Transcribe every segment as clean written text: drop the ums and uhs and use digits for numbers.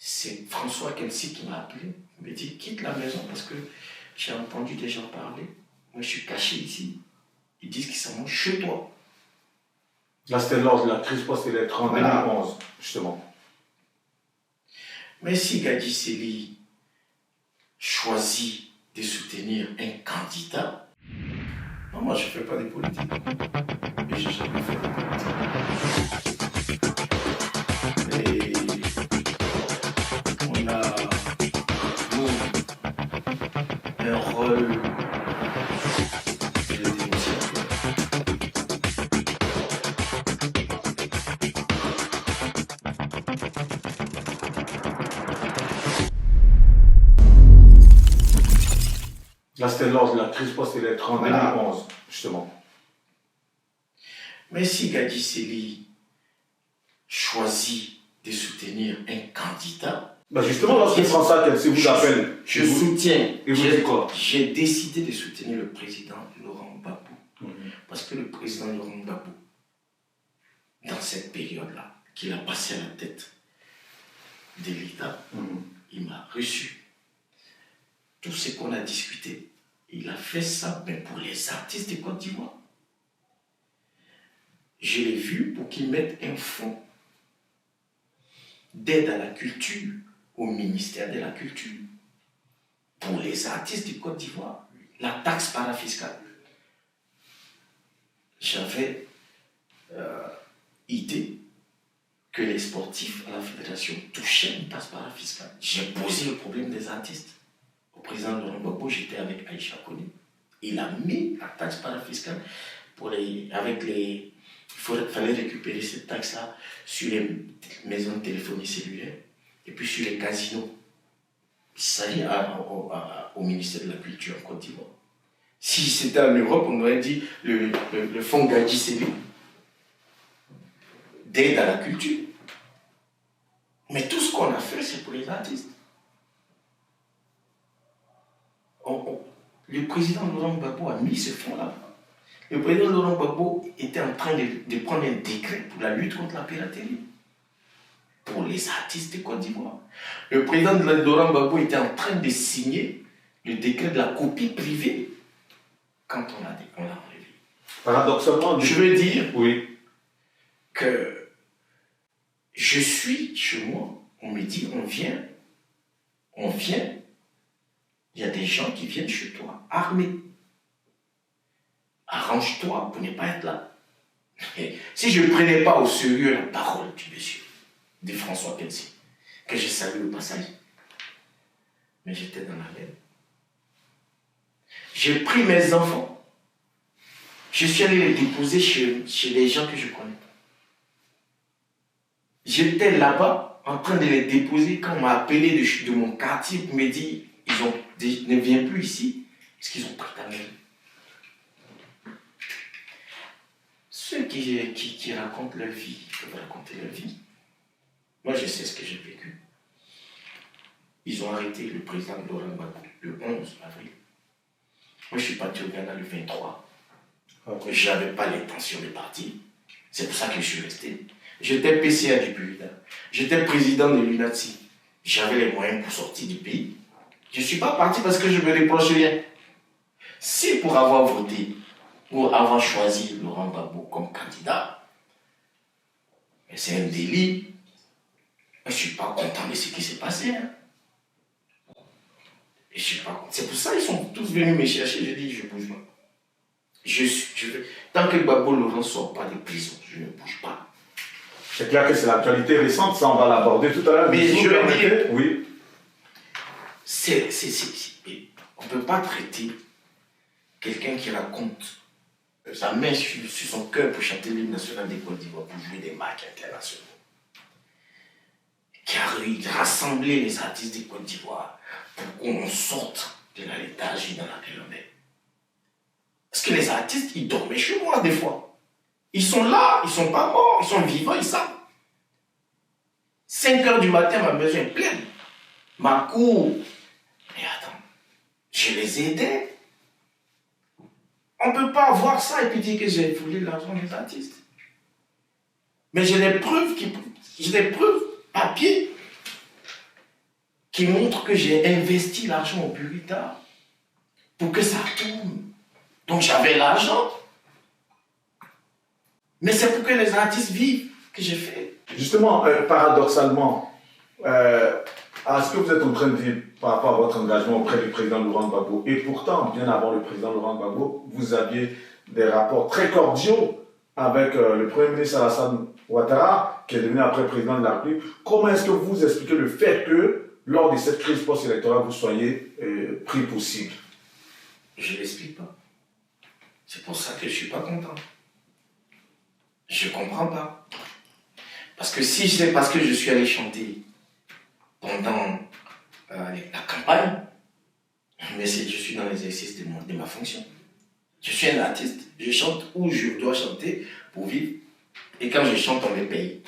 C'est François Kelsi qui m'a appelé. Il m'a dit quitte la maison parce que j'ai entendu des gens parler. Moi je suis caché ici. Ils disent qu'ils sont chez toi. Là c'était lors de la crise post-électorale en 2011, justement. Mais si Gadji Sely choisit de soutenir un candidat, non, moi je ne fais pas de politique. Et je n'ai jamais fait de politique. Et on a, nous, un rôle de négociateur. Là c'était lors de la crise post-électorale en 2011, justement. Mais si Gadji Sely choisit de soutenir un candidat, Justement, lorsque François Kelsi vous appelle, je soutiens. Et vous dites quoi? J'ai décidé de soutenir le président Laurent Gbagbo. Parce que le président Laurent Gbagbo, dans cette période-là, qu'il a passé à la tête de l'État, il m'a reçu. Tout ce qu'on a discuté, il a fait ça mais pour les artistes de Côte d'Ivoire. Je l'ai vu pour qu'ils mettent un fonds d'aide à la culture au ministère de la Culture pour les artistes de Côte d'Ivoire. La taxe parafiscale. J'avais idée que les sportifs à la fédération touchaient une taxe parafiscale. J'ai posé le problème des artistes. Au président Laurent Gbagbo, j'étais avec Aïcha Kone. Il a mis la taxe parafiscale pour il fallait récupérer cette taxe-là sur les maisons de téléphonie cellulaire et puis sur les casinos. Ça y est au ministère de la Culture en Côte d'Ivoire. Si c'était en Europe, on aurait dit le fonds Gadji Sely d'aide à la culture. Mais tout ce qu'on a fait, c'est pour les artistes. Le président Laurent Gbagbo a mis ce fonds-là. Le président Laurent Gbagbo était en train de prendre un décret pour la lutte contre la piraterie. Pour les artistes de Côte d'Ivoire. Le président Laurent Gbagbo était en train de signer le décret de la copie privée quand on l'a enlevé. Paradoxalement, je veux dire que je suis chez moi, on me dit on vient, il y a des gens qui viennent chez toi, armés. Arrange-toi pour ne pas être là. Et si je ne prenais pas au sérieux la parole du monsieur, de François Kelsi, que je salue au passage, mais j'étais dans la merde. J'ai pris mes enfants, je suis allé les déposer chez les gens que je connais. J'étais là-bas en train de les déposer quand on m'a appelé de mon quartier pour me dire ils ne viennent plus ici parce qu'ils ont pris ta mère. Ceux qui racontent leur vie peuvent raconter leur vie. Moi, je sais ce que j'ai vécu. Ils ont arrêté le président Laurent Gbagbo le 11 avril. Moi, je suis parti au Ghana le 23. Je n'avais pas l'intention de partir. C'est pour ça que je suis resté. J'étais PCA du pays. J'étais président de l'UNATSI. J'avais les moyens pour sortir du pays. Je ne suis pas parti parce que je me reproche rien. Si pour avoir voté, pour avoir choisi Laurent Gbagbo comme candidat, c'est un délit. Je ne suis pas content de ce qui s'est passé. Je suis pas content. C'est pour ça qu'ils sont tous venus me chercher. Je dis, je ne bouge pas. Tant que Gbagbo Laurent ne sort pas de prison, je ne bouge pas. C'est clair que c'est l'actualité récente, ça on va l'aborder tout à l'heure. Mais je veux dire, oui. On ne peut pas traiter quelqu'un qui raconte sa main sur son cœur pour chanter l'hymne national des Côte d'Ivoire, pour jouer des matchs internationaux, qui a rassemblé les artistes des Côte d'Ivoire pour qu'on sorte de la léthargie dans laquelle on est. Parce que les artistes, ils dormaient chez moi des fois. Ils sont là, ils ne sont pas morts, ils sont vivants, ils savent. 5 heures du matin, ma maison est pleine. Ma cour. Mais attends, je les aidais. On ne peut pas voir ça et puis dire que j'ai volé l'argent des artistes. Mais j'ai des preuves papier. qui montre que j'ai investi l'argent au Burita pour que ça tourne. Donc j'avais l'argent. Mais c'est pour que les artistes vivent que j'ai fait. Justement, paradoxalement, à ce que vous êtes en train de dire par rapport à votre engagement auprès du président Laurent Gbagbo, et pourtant, bien avant le président Laurent Gbagbo, vous aviez des rapports très cordiaux avec le Premier ministre Alassane Ouattara, qui est devenu après président de la République. Comment est-ce que vous expliquez le fait que, lors de cette crise post-électorale, vous soyez pris pour cible? Je ne l'explique pas. C'est pour ça que je ne suis pas content. Je ne comprends pas. Parce que si c'est parce que je suis allé chanter pendant la campagne, mais je suis dans l'exercice de ma fonction. Je suis un artiste, je chante où je dois chanter pour vivre. Et quand je chante, on me paye.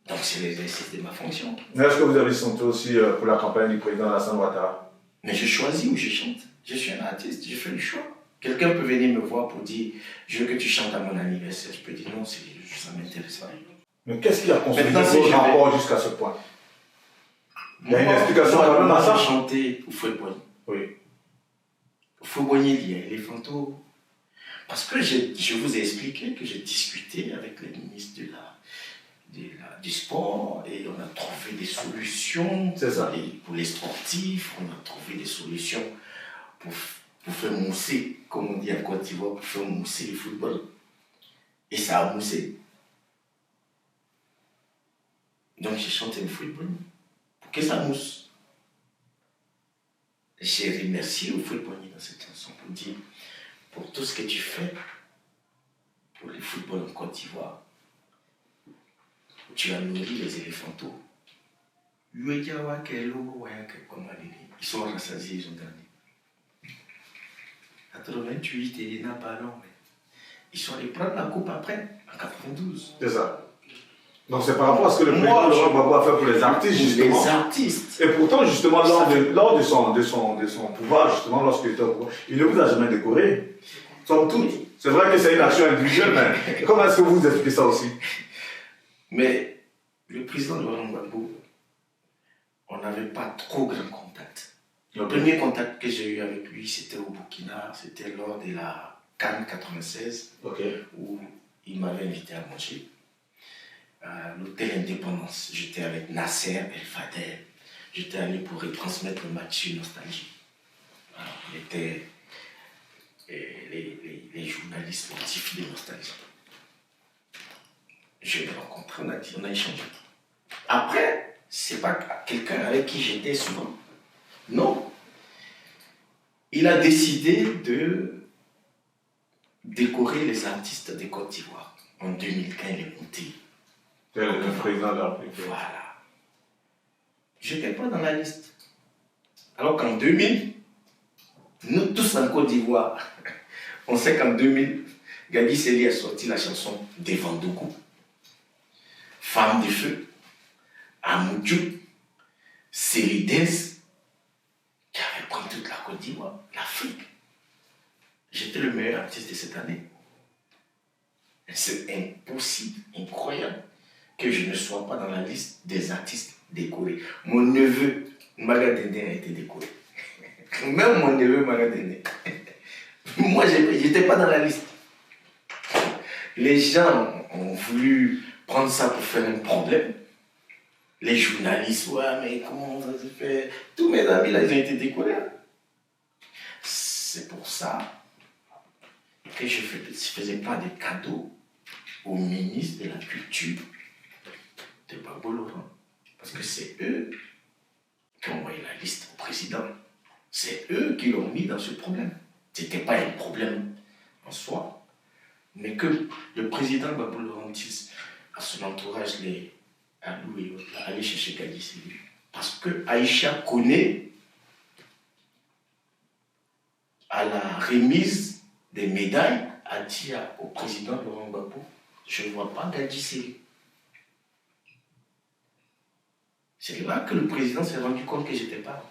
Donc c'est l'exercice de ma fonction. Mais est-ce que vous avez chanté aussi pour la campagne du président Alassane Ouattara? Mais je choisis où je chante. Je suis un artiste, je fais le choix. Quelqu'un peut venir me voir pour dire « Je veux que tu chantes à mon anniversaire ». Je peux dire « Non, ça ne m'intéresse pas ». Mais qu'est-ce qui a construit votre rapport jusqu'à ce point? Il y a une explication à ça. J'ai chanté au Fouet-Boigny. Oui. Au Fouet-Boigny, il y a Elefantto. Parce que je vous ai expliqué que j'ai discuté avec les ministres du sport et on a trouvé des solutions pour les sportifs, on a trouvé des solutions pour faire mousser, comme on dit en Côte d'Ivoire, pour faire mousser le football. Et ça a moussé. Donc j'ai chanté le football pour que ça mousse. J'ai remercié le football dans cette chanson pour dire pour tout ce que tu fais pour le football en Côte d'Ivoire. Tu as nourri les éléphantos. Ils sont rassasiés, ils ont gagné. 88 et il n'a pas long. Ils sont allés prendre la coupe après, en 92. C'est ça. Donc c'est par rapport à ce que le président Laurent Gbagbo a fait pour les artistes, justement. Les artistes. Et pourtant, justement, lors de son pouvoir, justement, lorsqu'il était au pouvoir, il ne vous a jamais décoré. Somme toute. C'est vrai que c'est une action individuelle, mais comment est-ce que vous expliquez ça aussi? Mais le président Laurent Gbagbo, on n'avait pas trop grand contact. Le premier contact que j'ai eu avec lui, c'était au Burkina, c'était lors de la CAN 96, où il m'avait invité à manger. À l'hôtel Indépendance, j'étais avec Nasser El Fader. J'étais allé pour retransmettre le match sur Nostalgie. Alors, on était les journalistes sportifs de Nostalgie. Je l'ai rencontré, on a échangé. Après, c'est pas quelqu'un avec qui j'étais souvent. Non. Il a décidé de décorer les artistes de Côte d'Ivoire. En 2015, il est monté. C'est le président de la République. Voilà. Je n'étais pas dans la liste. Alors qu'en 2000, nous tous en Côte d'Ivoire, on sait qu'en 2000, Gadi Seli a sorti la chanson Devandougou, Femme de feu, Amoudjou, Célidès, qui avait pris toute la Côte d'Ivoire, l'Afrique. J'étais le meilleur artiste de cette année. C'est impossible, incroyable, que je ne sois pas dans la liste des artistes décorés. Mon neveu, Magadende, a été décoré. Même mon neveu, Magadende. Moi, je n'étais pas dans la liste. Les gens ont voulu prendre ça pour faire un problème. Les journalistes, ouais, mais comment ça se fait? Tous mes amis, là, ils ont été décorés. C'est pour ça que je ne faisais pas de cadeaux au ministre de la Culture de Gbagbo Laurent. Parce que c'est eux qui ont envoyé la liste au président. C'est eux qui l'ont mis dans ce problème. Ce n'était pas un problème en soi, mais que le président Gbagbo Laurent dise à son entourage, les Alou et autres, aller chercher Gadi Seli. Parce que Aïcha connaît à la remise des médailles, a dit au président Laurent Gbagbo, je ne vois pas Gadi Seli. C'est là que le président s'est rendu compte que je n'étais pas là.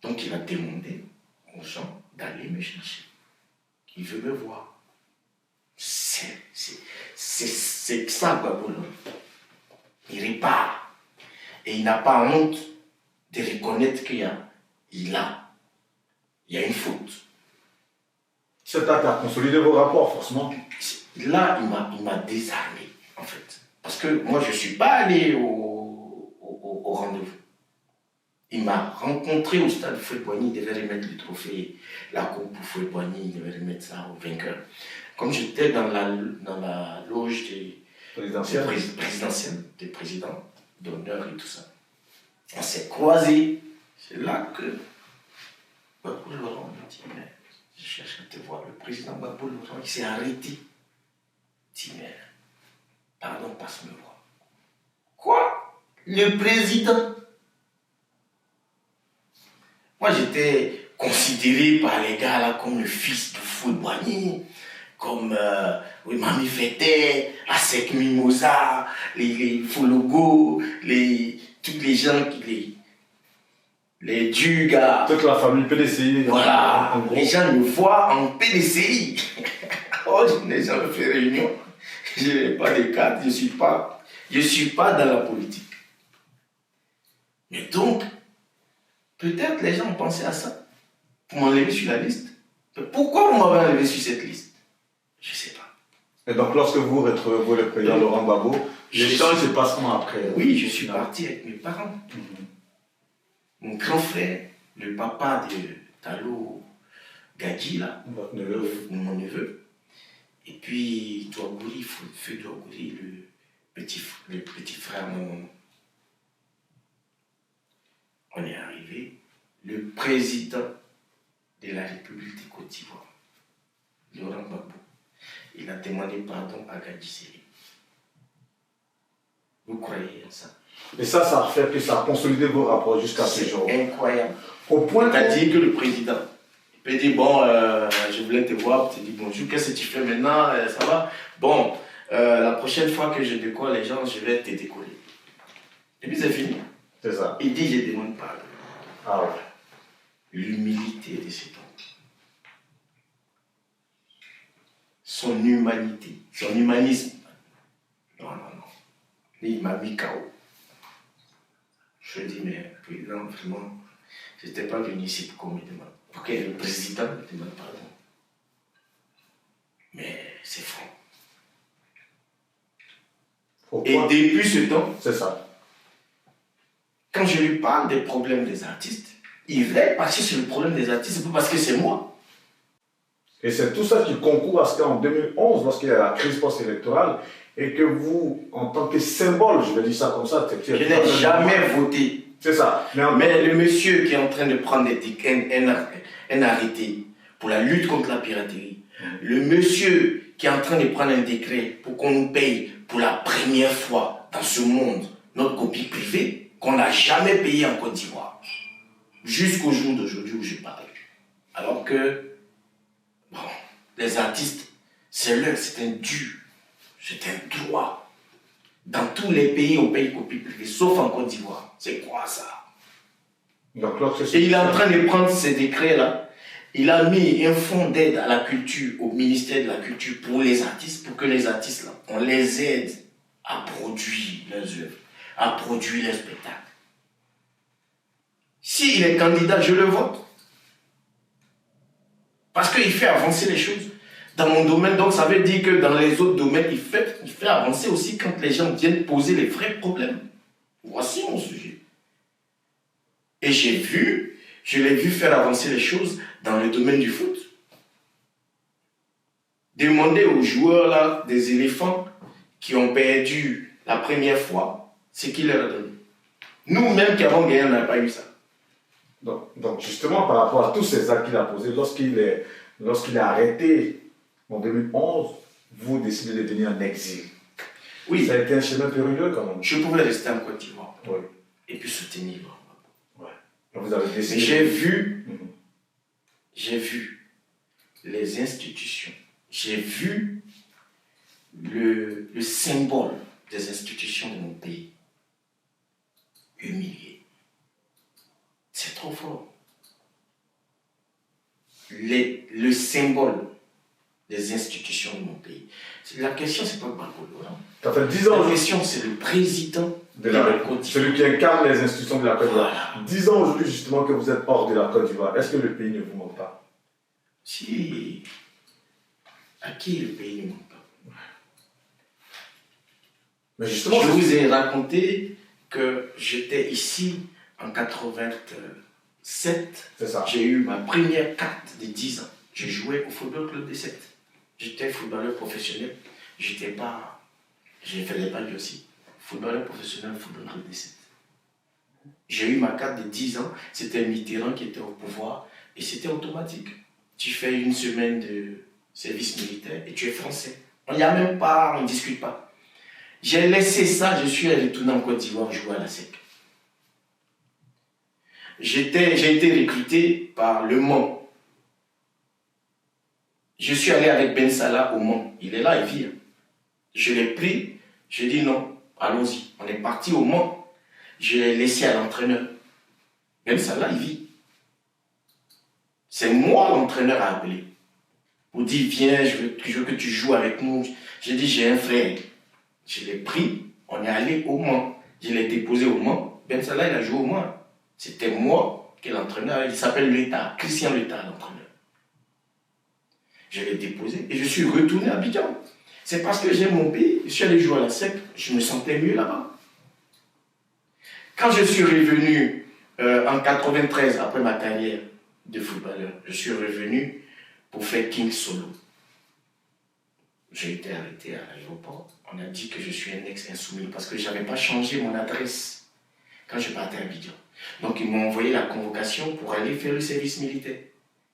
Donc il a demandé aux gens d'aller me chercher. Il veut me voir. C'est ça, Gbagbo Laurent. Il répare. Et il n'a pas honte de reconnaître qu'il y a une faute. Cet acte a consolidé vos rapports, forcément. Là, il m'a désarmé, en fait. Parce que moi, je ne suis pas allé au rendez-vous. Il m'a rencontré au stade Fouet-Boigny, il devait remettre le trophée, la coupe pour Fouet-Boigny, il devait remettre ça au vainqueur. Comme j'étais dans la loge des présidentielle, des présidents d'honneur et tout ça, on s'est croisés. C'est là que Gbagbo Laurent m'a dit, mais je cherche à te voir. Le président Gbagbo Laurent, il s'est arrêté. Il dit, mais pardon, passe-me voir. Quoi? Le président? Moi, j'étais considéré par les gars là comme le fils de Fouet-Boigny, comme Mami Fete, Asek Mimosa, les Fologo, tous les gens les Dugas. Toute la famille PDCI. Voilà, les gens me voient en PDCI. Oh, les gens me font réunion. Je n'ai pas de carte, je suis pas dans la politique. Mais donc, peut-être les gens ont pensé à ça, pour m'enlever sur la liste. Mais pourquoi vous m'avez enlevé sur cette liste? Je ne sais pas. Et donc, lorsque vous retrouvez le président Laurent Gbagbo, l'échange se passe comment après? Oui, je suis parti avec mes parents. Mon grand frère, le papa de Talo Gadji, là, mon neveu. Et puis, Douagouri, Feu Douagouri, le petit frère de mon maman. On est arrivé, le président de la République de Côte d'Ivoire, Laurent Gbagbo, il a demandé pardon à Gadji Séri. Vous croyez en ça? Et ça a fait que ça a consolidé vos rapports jusqu'à ce jour. C'est incroyable. Au point C'est-à-dire que le président peut dire, bon, je voulais te voir, tu te dis bonjour, qu'est-ce que tu fais maintenant, ça va? Bon, la prochaine fois que je décolle les gens, je vais te décoller. Et puis c'est fini. C'est ça. Il dit, je demande pardon. Ah ouais. L'humilité de cet homme. Son humanité, son humanisme. Non. Il m'a mis KO. Je dis, mais président, vraiment, je n'étais pas venu ici pour qu'on me demande. Pour que le président me demande pardon. Mais c'est franc. Et depuis ce temps, c'est ça. Quand je lui parle des problèmes des artistes, il va passer sur le problème des artistes parce que c'est moi. Et c'est tout ça qui concourt à ce qu'en 2011, lorsqu'il y a la crise post-électorale, et que vous, en tant que symbole, je vais dire ça comme ça, je n'ai jamais voté. C'est ça. Mais le monsieur qui est en train de prendre un arrêté pour la lutte contre la piraterie, le monsieur qui est en train de prendre un décret pour qu'on nous paye pour la première fois dans ce monde notre copie privée, qu'on n'a jamais payé en Côte d'Ivoire, jusqu'au jour d'aujourd'hui où je parle. Alors que, bon, les artistes, c'est un dû, c'est un droit. Dans tous les pays, on paye copie privée, sauf en Côte d'Ivoire. C'est quoi ça? Et il est en train de prendre ces décrets-là. Il a mis un fonds d'aide à la culture, au ministère de la Culture, pour les artistes, pour que les artistes, là, on les aide à produire leurs œuvres, à produire leurs spectacles. S'il est candidat, je le vote. Parce qu'il fait avancer les choses. Dans mon domaine, donc ça veut dire que dans les autres domaines, il fait avancer aussi quand les gens viennent poser les vrais problèmes. Voici mon sujet. Et je l'ai vu faire avancer les choses dans le domaine du foot. Demandez aux joueurs là, des éléphants qui ont perdu la première fois, ce qu'il leur a donné. Nous-mêmes qui avons gagné, on n'a pas eu ça. Donc justement, par rapport à tous ces actes qu'il a posés, lorsqu'il est arrêté en 2011, vous décidez de venir en exil. Oui. Ça a été un chemin périlleux quand même. Je pouvais rester en Côte d'Ivoire. Oui. Et puis soutenir. Ouais. Donc vous avez décidé. J'ai vu les institutions. J'ai vu le symbole des institutions de mon pays humilié. C'est trop fort. Le symbole des institutions de mon pays. La question, c'est pas Gbagbo. Ça fait 10 ans. La question, c'est le président de la Côte d'Ivoire. Celui qui incarne les institutions de la Côte d'Ivoire. Voilà. 10 ans aujourd'hui, justement, que vous êtes hors de la Côte d'Ivoire. Est-ce que le pays ne vous manque pas? Si. À qui le pays ne manque pas? Mais justement, je vous ai raconté que j'étais ici en 87. C'est ça. J'ai eu ma première carte de 10 ans. Je jouais au Football Club des 7. J'étais footballeur professionnel. Je ne faisais pas lui aussi. Footballeur professionnel, Football Club des 7. J'ai eu ma carte de 10 ans. C'était Mitterrand qui était au pouvoir. Et c'était automatique. Tu fais une semaine de service militaire et tu es français. On n'y a même pas, on ne discute pas. J'ai laissé ça, je suis retourné en Côte d'Ivoire jouer à la SEC. J'ai été recruté par Le Mans. Je suis allé avec Ben Salah au Mans. Il est là, il vit. Je l'ai pris, j'ai dit non, allons-y. On est parti au Mans. Je l'ai laissé à l'entraîneur. Ben Salah, il vit. C'est moi l'entraîneur à appeler. Pour dire, viens, je veux que tu joues avec nous. J'ai dit, j'ai un frère. Je l'ai pris, on est allé au Mans. Je l'ai déposé au Mans. Ben Salah, il a joué au Mans. C'était moi qui est l'entraîneur. Il s'appelle Leta, Christian Leta, l'entraîneur. Je l'ai déposé et je suis retourné à Abidjan. C'est parce que j'aime mon pays. Je suis allé jouer à la SEC, je me sentais mieux là-bas. Quand je suis revenu en 93, après ma carrière de footballeur, je suis revenu pour faire King Solo. J'ai été arrêté à l'aéroport. On a dit que je suis un ex-insoumis parce que je n'avais pas changé mon adresse quand je partais à Abidjan. Donc ils m'ont envoyé la convocation pour aller faire le service militaire.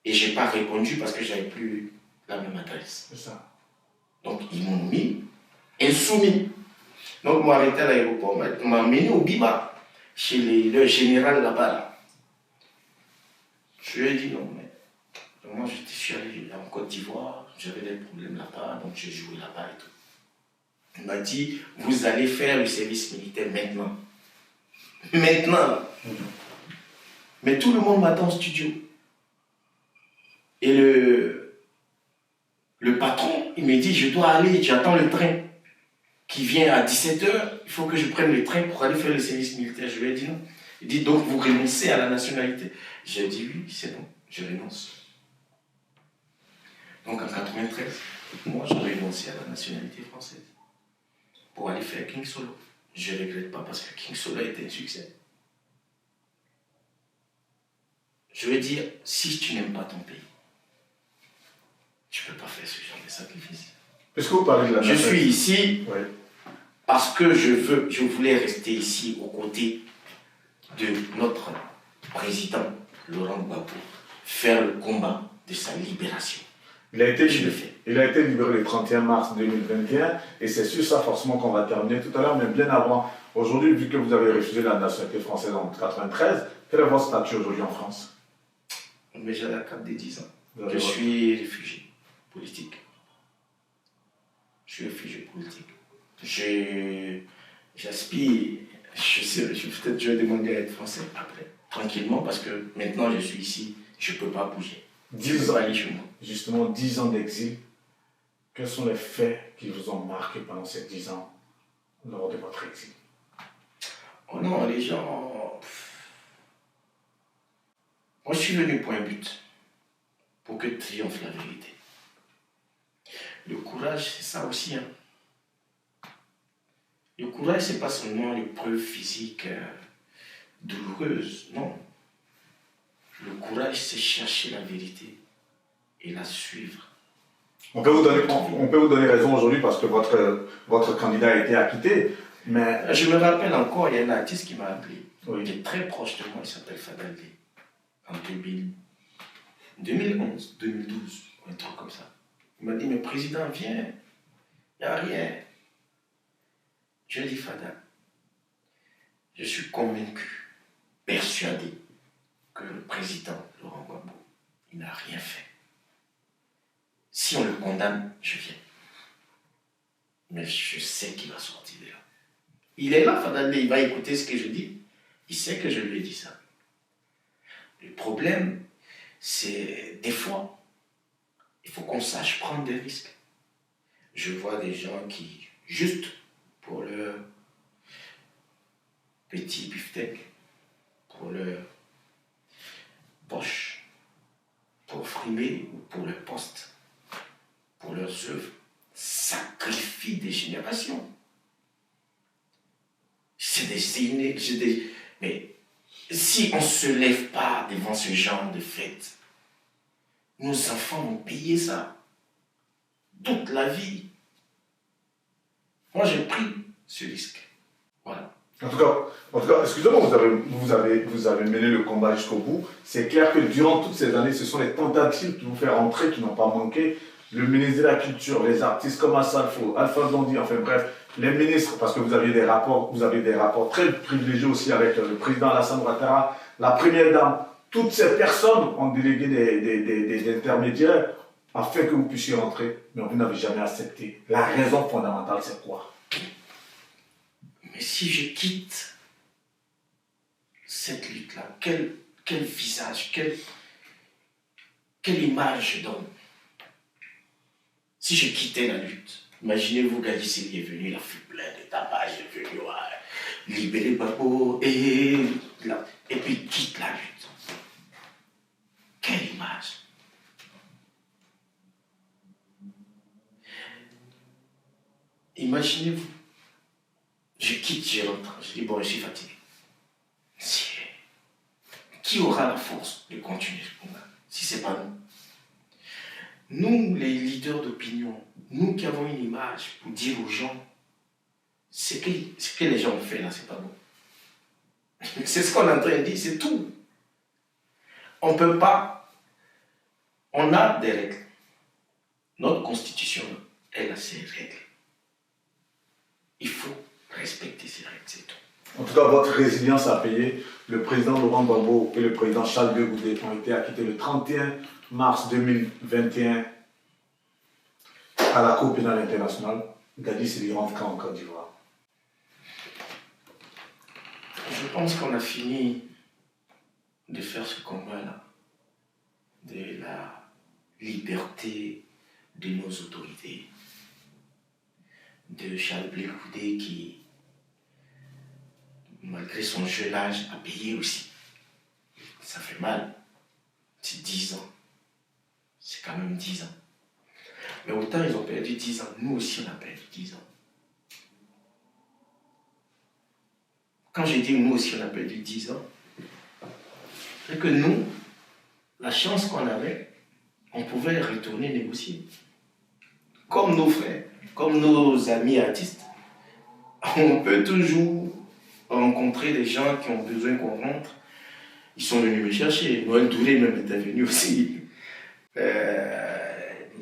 Et je n'ai pas répondu parce que je n'avais plus la même adresse. C'est ça. Donc ils m'ont mis insoumis. Donc ils m'ont arrêté à l'aéroport. On m'a amené au Biba, chez le général là-bas. Là. Je lui ai dit non, mais moi je suis allé en Côte d'Ivoire, j'avais des problèmes là-bas, donc j'ai joué là-bas et tout. Il m'a dit, vous allez faire le service militaire maintenant. Maintenant. Mais tout le monde m'attend au studio. Et le patron, il me dit, je dois aller, j'attends le train qui vient à 17h, il faut que je prenne le train pour aller faire le service militaire. Je lui ai dit non. Il dit, donc vous renoncez à la nationalité? J'ai dit oui, c'est bon, je renonce. Donc en 93, moi j'ai renoncé à la nationalité française pour aller faire King Solo. Je ne regrette pas parce que King Solo a été un succès. Je veux dire, si tu n'aimes pas ton pays, tu ne peux pas faire ce genre de sacrifice. Est-ce que vous parlez de la Je suis ici oui. Parce que je voulais rester ici aux côtés de notre président Laurent Gbagbo, faire le combat de sa libération. Il a été libéré le 31 mars 2021 et c'est sur ça forcément qu'on va terminer tout à l'heure, mais bien avant. Aujourd'hui, vu que vous avez refusé la nationalité française en 1993, quel est votre statut aujourd'hui en France? Mais j'ai la carte des 10 ans. Je suis réfugié politique. Je suis réfugié politique. J'aspire, peut-être je vais demander à être français après, tranquillement, parce que maintenant je suis ici, je ne peux pas bouger. 10 ans, justement 10 ans d'exil, quels sont les faits qui vous ont marqué pendant ces 10 ans lors de votre exil? Oh non, les gens... Moi je suis venu pour un but, pour que triomphe la vérité. Le courage, c'est ça aussi. Hein. Le courage, ce n'est pas seulement l'épreuve physique douloureuse, non. Le courage, c'est chercher la vérité et la suivre. On peut vous donner raison aujourd'hui parce que votre candidat a été acquitté, mais... Je me rappelle encore, il y a un artiste qui m'a appelé, oui. qui est très proche de moi, il s'appelle Fadalde, en 2011, 2012, un truc comme ça. Il m'a dit, mais président, viens, il n'y a rien. Je lui ai dit, Fada, je suis convaincu, persuadé que le président Laurent Gbagbo, il n'a rien fait. Si on le condamne, je viens. Mais je sais qu'il va sortir de là. Il est là, Fada, il va écouter ce que je dis. Il sait que je lui ai dit ça. Le problème, c'est des fois, il faut qu'on sache prendre des risques. je vois des gens qui, juste pour leur petit beefsteak, pour leur poche, pour frimer ou pour leur poste, pour leurs œuvres, sacrifient des générations. Mais si on ne se lève pas devant ce genre de fête, nos enfants vont payer ça toute la vie. Moi, j'ai pris ce risque. Voilà. En tout cas, excusez-moi, vous avez mené le combat jusqu'au bout. C'est clair que durant toutes ces années, ce sont les tentatives de vous faire entrer qui n'ont pas manqué. Le ministre de la Culture, les artistes comme Assalfo, Alpha Blondy, enfin bref, les ministres, parce que vous avez des rapports très privilégiés aussi avec le président Alassane Ouattara, la première dame. Toutes ces personnes ont délégué des intermédiaires afin que vous puissiez rentrer, mais vous n'avez jamais accepté. La raison fondamentale, c'est quoi? Mais si je quitte cette lutte-là, quel visage, quelle image je donne? Si je quittais la lutte, imaginez-vous, Gadisseli est venu, il a fait plein de tabac, il est venu libérer Babo, et puis il quitte la lutte. Quelle image? Imaginez-vous, je quitte, je rentre, je dis bon, je suis fatigué. Qui aura la force de continuer ce combat si ce n'est pas nous? Nous, les leaders d'opinion, nous qui avons une image pour dire aux gens ce que les gens ont fait là, c'est pas bon. C'est ce qu'on est en train de dire, c'est tout. On ne peut pas. On a des règles. Notre constitution, elle a ses règles. Il faut respecter ces règles, c'est tout. En tout cas, votre résilience a payé. Le président Laurent Gbagbo et le président Charles de Goudet ont été acquittés le 31 mars 2021 à la Cour pénale internationale. Gadisseli rentre quand en Côte d'Ivoire? Je pense qu'on a fini de faire ce combat-là, de la liberté de nos autorités, de Charles Blé Goudet qui, malgré son jeune âge, a payé aussi. Ça fait mal. C'est 10 ans. C'est quand même 10 ans. Mais autant ils ont perdu 10 ans, nous aussi on a perdu 10 ans. Quand je dis nous aussi on a perdu 10 ans, c'est que nous, la chance qu'on avait, on pouvait retourner négocier. Comme nos frères, comme nos amis artistes. On peut toujours rencontrer des gens qui ont besoin qu'on rentre. Ils sont venus me chercher. Noël Doulé même était venu aussi.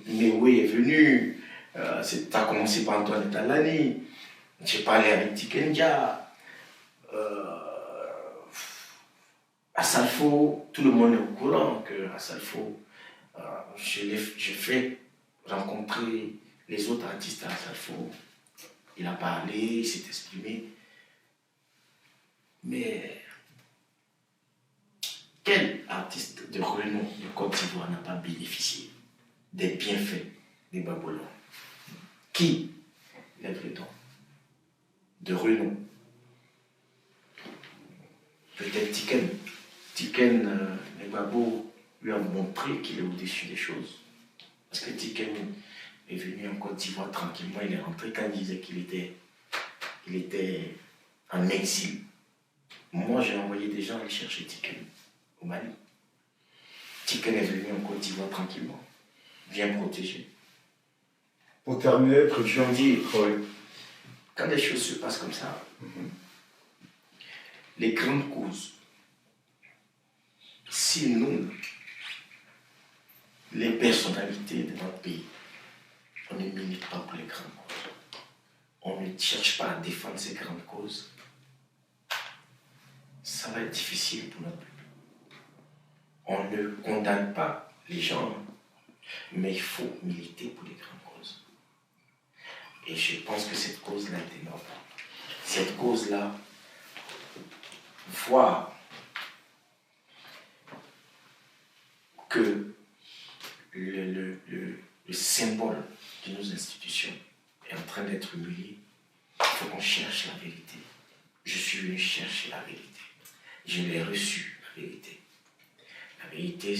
Néoué est venu. Ça a commencé par Antoine Talani. J'ai parlé avec Tikendia. Assalfo, tout le monde est au courant que Assalfo, je fais rencontrer les autres artistes à Assalfo. Il a parlé, il s'est exprimé. Mais quel artiste de renom de Côte d'Ivoire n'a pas bénéficié des bienfaits des Babolons? Qui lève le don de renom? Peut-être Tiken. Tiken, les Babos lui ont montré qu'il est au-dessus des choses. Parce que Tiken est venu en Côte d'Ivoire tranquillement, il est rentré quand il disait qu'il était en exil. Moi, j'ai envoyé des gens aller chercher Tiken au Mali. Tiken est venu en Côte d'Ivoire tranquillement, bien protégé. Pour terminer, je veux dire, quand les choses se passent comme ça, les grandes causes, si nous, les personnalités de notre pays, on ne milite pas pour les grandes causes, on ne cherche pas à défendre ces grandes causes, ça va être difficile pour notre pays. On ne condamne pas les gens, mais il faut militer pour les grandes causes. Et je pense que cette cause-là est énorme. Cette cause-là, voir que le symbole de nos institutions est en train d'être humilié. Il faut qu'on cherche la vérité. Je suis venu chercher la vérité. Je l'ai reçue, la vérité. La vérité,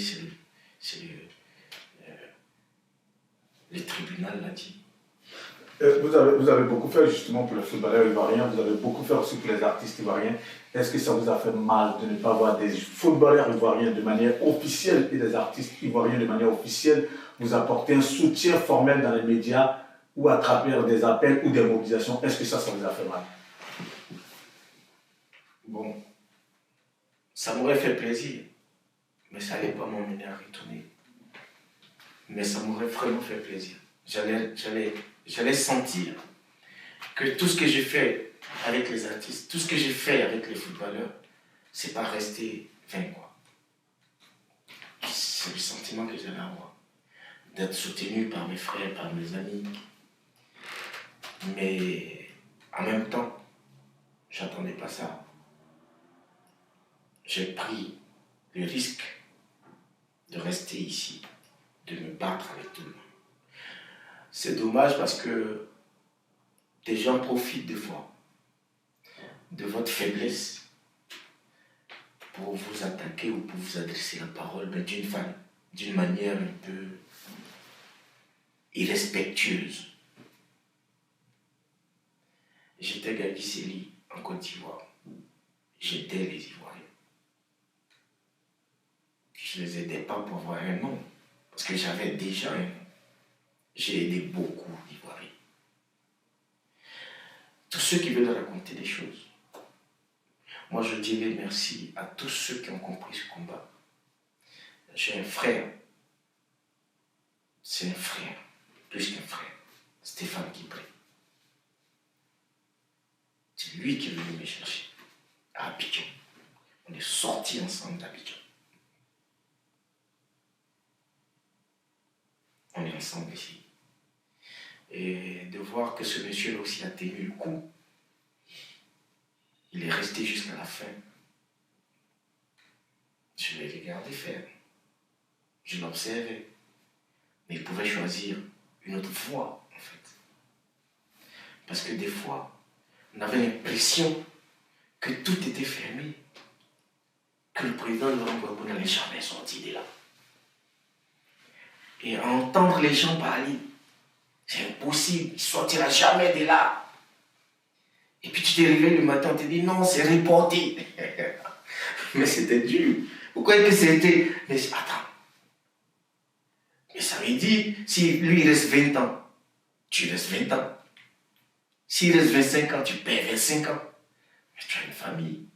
le tribunal l'a dit. Vous avez beaucoup fait justement pour les footballeurs ivoiriens, vous avez beaucoup fait aussi pour les artistes ivoiriens. Est-ce que ça vous a fait mal de ne pas voir des footballeurs ivoiriens de manière officielle et des artistes ivoiriens de manière officielle vous apporter un soutien formel dans les médias ou à travers des appels ou des mobilisations? Est-ce que ça vous a fait mal? Bon, ça m'aurait fait plaisir, mais ça n'allait pas m'emmener à retourner. Mais ça m'aurait vraiment fait plaisir. J'allais sentir que tout ce que j'ai fait avec les artistes, tout ce que j'ai fait avec les footballeurs, c'est pas resté vain, quoi. C'est le sentiment que j'allais avoir, d'être soutenu par mes frères, par mes amis. Mais en même temps, j'attendais pas ça. J'ai pris le risque de rester ici, de me battre avec tout le monde. C'est dommage parce que des gens profitent des fois de votre faiblesse pour vous attaquer ou pour vous adresser la parole, mais d'une manière un peu irrespectueuse. J'étais Gagiseli en Côte d'Ivoire. J'aidais les Ivoiriens. Je ne les aidais pas pour avoir un nom, parce que j'avais déjà un nom. J'ai aidé beaucoup d'Ivoiriens. Tous ceux qui veulent raconter des choses. Moi, je dirais merci à tous ceux qui ont compris ce combat. J'ai un frère. C'est un frère, plus qu'un frère. Stéphane Kibré. C'est lui qui est venu me chercher à Abidjan. On est sortis ensemble d'Abidjan. On est ensemble ici. Et de voir que ce monsieur aussi a tenu le coup. Il est resté jusqu'à la fin. Je l'ai regardé faire. Je l'observais. Mais il pouvait choisir une autre voie, en fait. Parce que des fois, on avait l'impression que tout était fermé. Que le président Laurent Gbagbo n'allait jamais sortir de là. Et à entendre les gens parler, c'est impossible, il ne sortira jamais de là. Et puis tu te réveilles le matin, tu te dis non, c'est reporté. Mais c'était dur. Pourquoi est-ce que c'était? Mais attends. Mais ça veut dire, si lui il reste 20 ans, tu restes 20 ans. S'il reste 25 ans, tu perds 25 ans. Mais tu as une famille.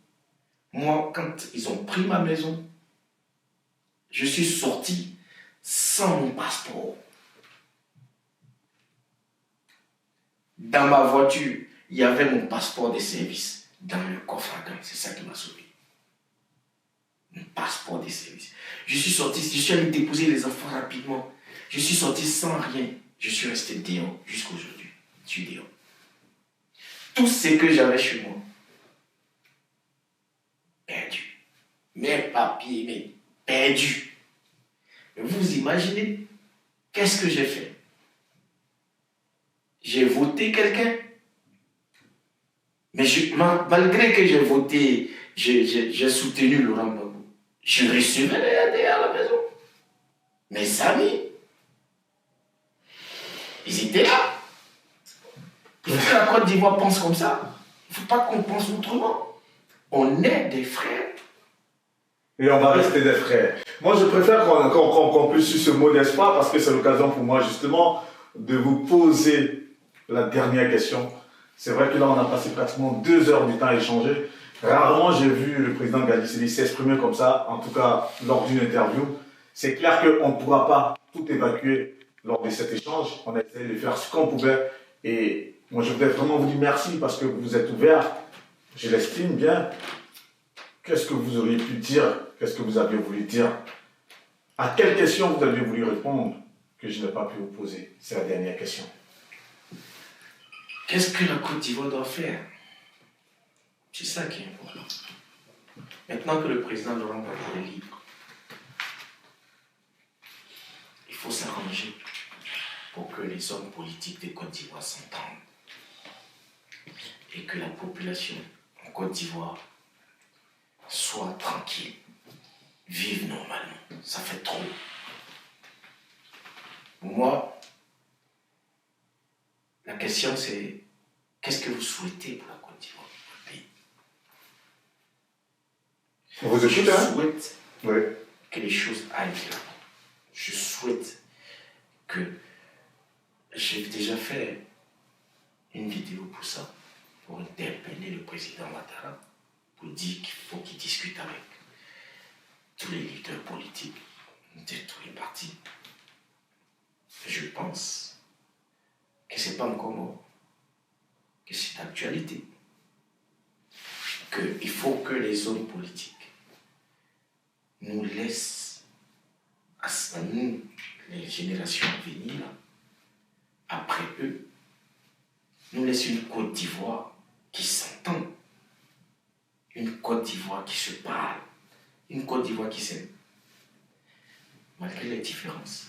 Moi, quand ils ont pris ma maison, je suis sorti sans mon passeport. Dans ma voiture, il y avait mon passeport de service dans le coffre à gants. C'est ça qui m'a sauvé. Mon passeport de service. Je suis sorti, je suis allé déposer les enfants rapidement. Je suis sorti sans rien. Je suis resté dehors jusqu'à aujourd'hui. Je suis dehors. Tout ce que j'avais chez moi, perdu. Mes papiers, mais perdu. Mais vous imaginez, qu'est-ce que j'ai fait? J'ai voté quelqu'un. Mais malgré que j'ai voté, j'ai soutenu Laurent Gbagbo, je recevais les AD à la maison. Mes amis, ils étaient là. Il faut que la Côte d'Ivoire pense comme ça. Il ne faut pas qu'on pense autrement. On est des frères. Et on va rester des frères. Moi, je préfère qu'on puisse sur ce mot d'espoir parce que c'est l'occasion pour moi, justement, de vous poser la dernière question. C'est vrai que là, on a passé pratiquement 2 heures du temps à échanger. Rarement, j'ai vu le président Gagiseli s'exprimer comme ça, en tout cas lors d'une interview. C'est clair qu'on ne pourra pas tout évacuer lors de cet échange. On a essayé de faire ce qu'on pouvait. Et moi, je voudrais vraiment vous dire merci parce que vous êtes ouvert. Je l'estime bien. Qu'est-ce que vous auriez pu dire? Qu'est-ce que vous aviez voulu dire? À quelle question vous aviez voulu répondre que je n'ai pas pu vous poser? C'est la dernière question. Qu'est-ce que la Côte d'Ivoire doit faire? C'est ça qui est important. Maintenant que le président Laurent Gbagbo est libre, il faut s'arranger pour que les hommes politiques de Côte d'Ivoire s'entendent et que la population en Côte d'Ivoire soit tranquille, vive normalement. Ça fait trop. Pour moi, la question c'est qu'est-ce que vous souhaitez pour la Côte d'Ivoire, pour le pays? Vous écoutez, Je souhaite Oui. que les choses aillent bien. Je souhaite que... J'ai déjà fait une vidéo pour ça, pour interpeller le président Ouattara, pour dire qu'il faut qu'il discute avec tous les leaders politiques de tous les partis. Je pense que ce n'est pas encore mort, que c'est d'actualité, qu'il faut que les hommes politiques nous laissent, à nous, les générations à venir, après eux, nous laissent une Côte d'Ivoire qui s'entend, une Côte d'Ivoire qui se parle, une Côte d'Ivoire qui s'aime, malgré les différences.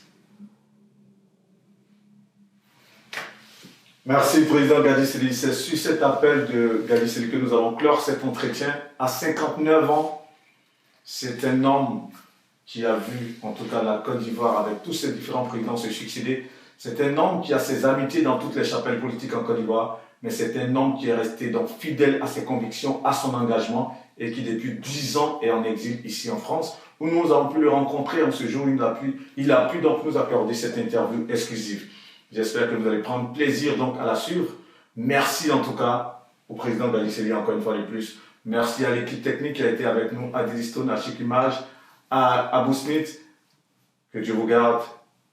Merci, Président Gadisseli. C'est sur cet appel de Gadisseli que nous allons clore cet entretien. À 59 ans, c'est un homme qui a vu, en tout cas, la Côte d'Ivoire, avec tous ses différents présidents se succéder. C'est un homme qui a ses amitiés dans toutes les chapelles politiques en Côte d'Ivoire, mais c'est un homme qui est resté donc fidèle à ses convictions, à son engagement, et qui depuis 10 ans est en exil ici en France, où nous avons pu le rencontrer en ce jour où il a pu donc nous accorder cette interview exclusive. J'espère que vous allez prendre plaisir donc à la suivre. Merci en tout cas au président Gadisseli encore une fois de plus. Merci à l'équipe technique qui a été avec nous, à Dizzy Stone, à Chic Image, à Abou Smith. Que Dieu vous garde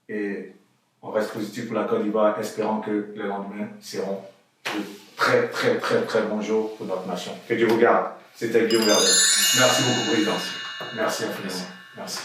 et on reste positif pour la Côte d'Ivoire, espérant que les lendemains seront de très très très très bons jours pour notre nation. Que Dieu vous garde. C'était Guillaume Verdun. Merci beaucoup, Président. Merci infiniment. Merci.